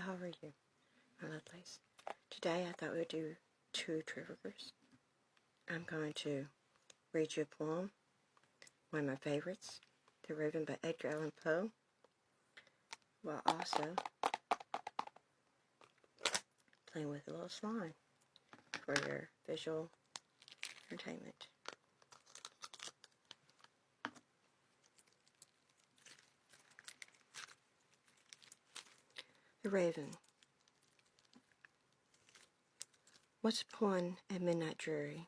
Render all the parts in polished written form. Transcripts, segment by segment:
how are you, my lovelies? Today I thought we'd do two triggers. I'm going to read you a poem, one of my favorites, The Raven by Edgar Allan Poe, while also playing with a little slime for your visual entertainment. The Raven. Once upon a midnight dreary,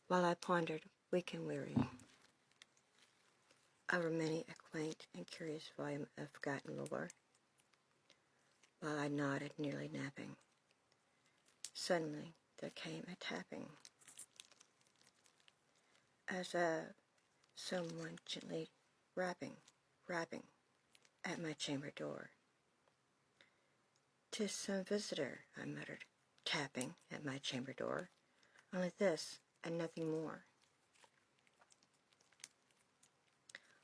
while I pondered, weak and weary, over many a quaint and curious volume of forgotten lore, while I nodded, nearly napping, suddenly there came a tapping, as of someone gently rapping at my chamber door. "'Tis some visitor," I muttered, tapping at my chamber door. "Only this, and nothing more."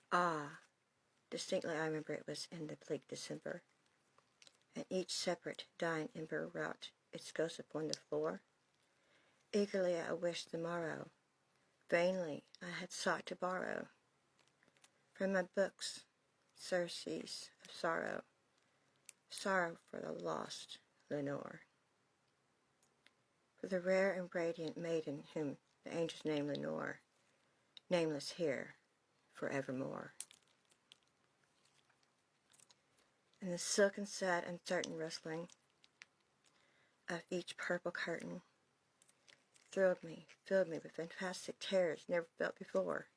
Ah, distinctly I remember it was in the bleak December, and each separate dying ember wrought its ghost upon the floor. Eagerly I wished the morrow, vainly I had sought to borrow from my books surcease of sorrow, sorrow for the lost Lenore, for the rare and radiant maiden whom the angels name Lenore, nameless here forevermore. And the silken, sad, uncertain rustling of each purple curtain filled me with fantastic terrors never felt before,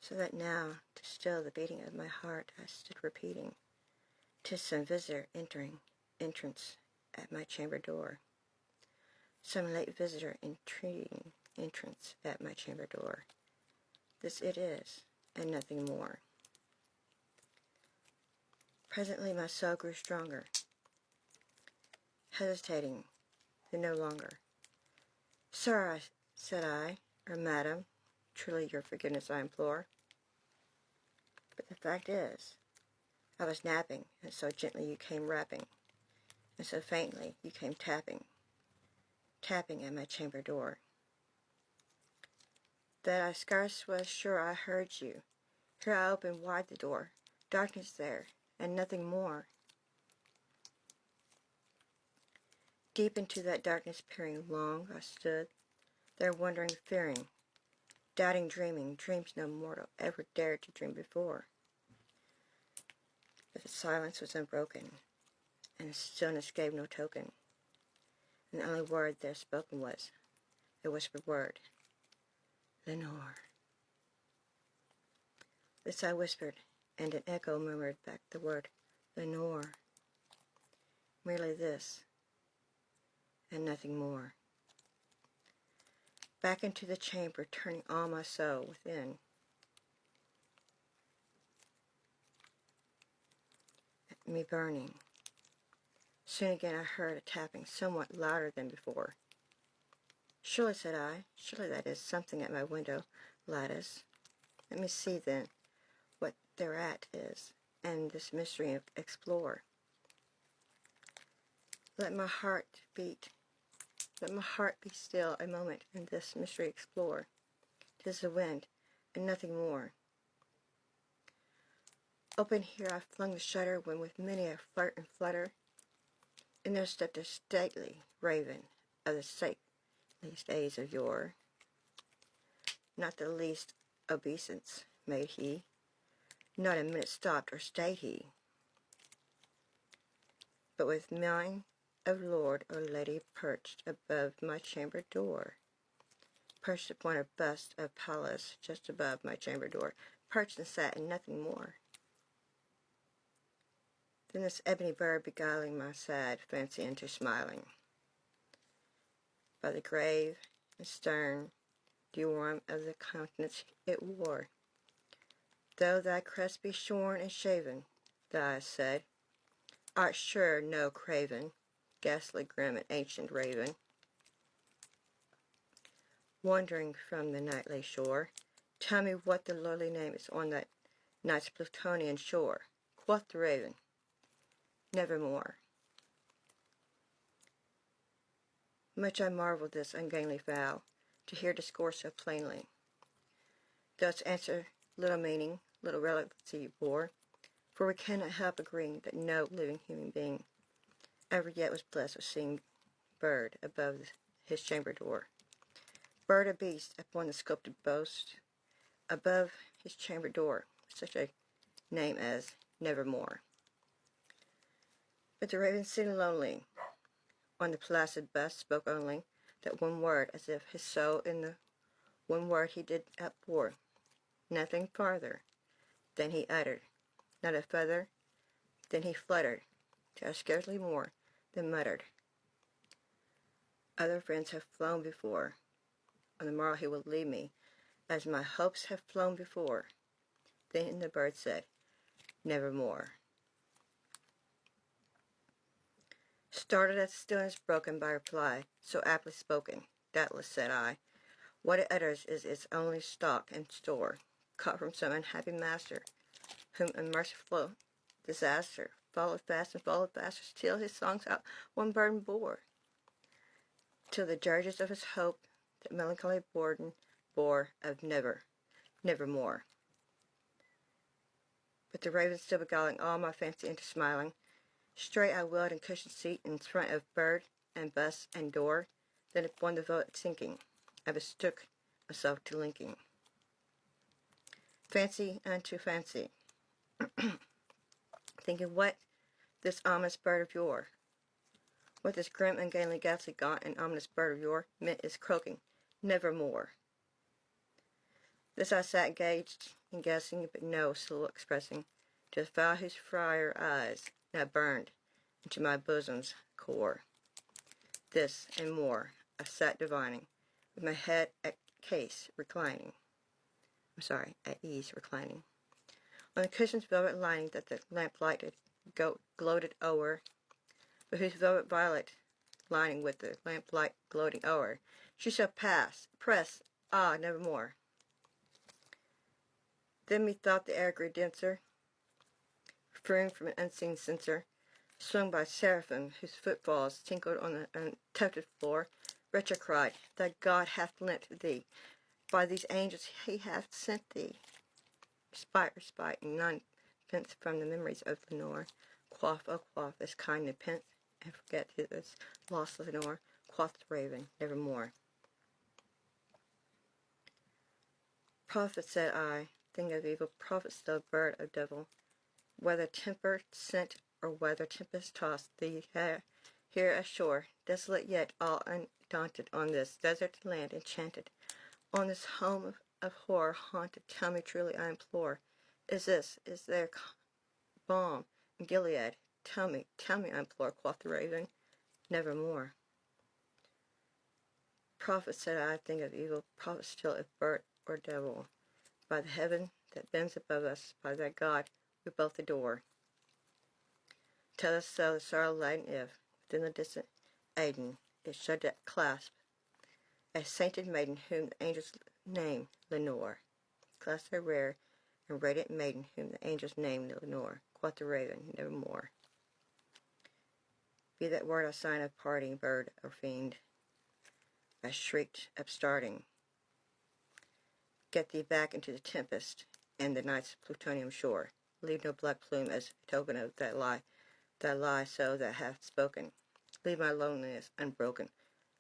so that now, to still the beating of my heart, I stood repeating, "'Tis some visitor entrance at my chamber door, some late visitor entreating entrance at my chamber door. This it is, and nothing more." Presently my soul grew stronger, hesitating, then no longer. "Sir," said I, "or madam, truly your forgiveness I implore. But the fact is, I was napping, and so gently you came rapping, and so faintly you came tapping at my chamber door, that I scarce was sure I heard you. Here I opened wide the door, darkness there, and nothing more." Deep into that darkness peering, long I stood there, wondering, fearing, doubting, dreaming dreams no mortal ever dared to dream before. But the silence was unbroken, and the stillness gave no token, and the only word there spoken was a whispered word, "Lenore." This I whispered, and an echo murmured back the word, "Lenore." Merely this, and nothing more. Back into the chamber, turning all my soul within, me burning. Soon again I heard a tapping somewhat louder than before. "Surely," said I, "surely that is something at my window lattice. Let me see then what thereat is, and this mystery explore. Let my heart be still a moment, and this mystery explore. 'Tis the wind, and nothing more." Open here I flung the shutter, when with many a flirt and flutter, in there stepped a stately raven of the stateliest days of yore. Not the least obeisance made he, not a minute stopped or stayed he, but with mien of lord or lady perched above my chamber door, perched upon a bust of Pallas just above my chamber door, perched and sat and nothing more. Then this ebony bird beguiling my sad fancy into smiling, by the grave and stern decorum of the countenance it wore. "Though thy crest be shorn and shaven," the eyes said, "art sure no craven, ghastly grim and ancient raven, wandering from the nightly shore. Tell me what the lowly name is on that night's Plutonian shore." Quoth the raven, nevermore. Much I marvelled this ungainly vow, to hear discourse so plainly. Thus answer little meaning, little relevancy bore, for we cannot help agreeing that no living human being ever yet was blessed with seeing bird above his chamber door. Bird or beast upon the sculpted post above his chamber door, such a name as Nevermore. But the raven sitting lonely on the placid bust spoke only that one word, as if his soul in the one word he did outpour, nothing farther than he uttered, not a feather than he fluttered, to scarcely more than muttered. Other friends have flown before, on the morrow he will leave me, as my hopes have flown before. Then the bird said, Nevermore. Started at stillness broken by reply, so aptly spoken. Doubtless, said I, what it utters is its only stock and store, caught from some unhappy master, whom unmerciful disaster followed fast and followed faster, till his songs out one burden bore, till the dirges of his hope that melancholy burden bore of nevermore. But the raven still beguiling all my fancy into smiling, straight I wheeled in cushioned seat in front of bird and bus and door, then upon the velvet sinking, I bestook myself to linking. Fancy unto fancy, thinking what this ominous bird of yore, what this grim, ungainly, ghastly, gaunt, and ominous bird of yore meant is croaking, nevermore. This I sat gauged and guessing, but no soul expressing, to the fowl whose friar eyes now burned into my bosom's core. This and more I sat divining, with my head at ease reclining. On the cushion's velvet lining that the lamplight gloated o'er, but whose velvet violet lining with the lamplight gloating o'er, she shall press, nevermore. Then methought the air grew denser, freeing from an unseen censer, swung by seraphim whose footfalls tinkled on the untufted floor. Wretch, I cried, thy God hath lent thee, by these angels he hath sent thee, respite, and ninepence from the memories of Lenore. Quaff, oh quaff, this kind nepenthe, and forget his lost Lenore. Quoth the raven, nevermore. Prophet, said I, thing of evil, prophet still, bird of devil, whether temper sent or whether tempest tossed thee here ashore, desolate yet all undaunted, on this desert land enchanted, on this home of horror haunted, tell me truly, I implore, is there balm in Gilead? Tell me, I implore, quoth the raven, nevermore. Prophet, said I, thing of evil, prophet still, if bird or devil, by the heaven that bends above us, by that God we both adore. Tell us so the sorrow laden if, within the distant Aidenn, it should clasp a sainted maiden whom the angels name Lenore. Clasp a rare and radiant maiden whom the angels name Lenore. Quoth the raven, nevermore. Be that word a sign of parting, bird or fiend, I shrieked, upstarting. Get thee back into the tempest and the night's plutonium shore. Leave no black plume as token of that lie so that hath spoken. Leave my loneliness unbroken.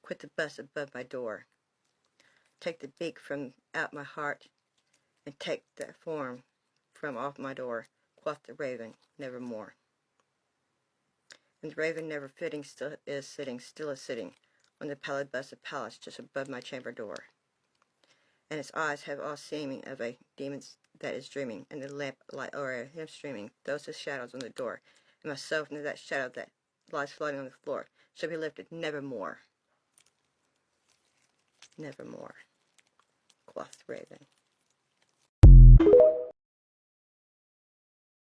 Quit the bust above my door. Take the beak from out my heart, and take that form from off my door. Quoth the raven, nevermore. And the raven, never fitting, still is sitting on the pallid bust of Pallas just above my chamber door. And its eyes have all seeming of a demon that is dreaming, and the lamp light o'er him streaming, those his shadows on the door, and myself into that shadow that lies floating on the floor, shall be lifted nevermore. Nevermore, quoth the raven.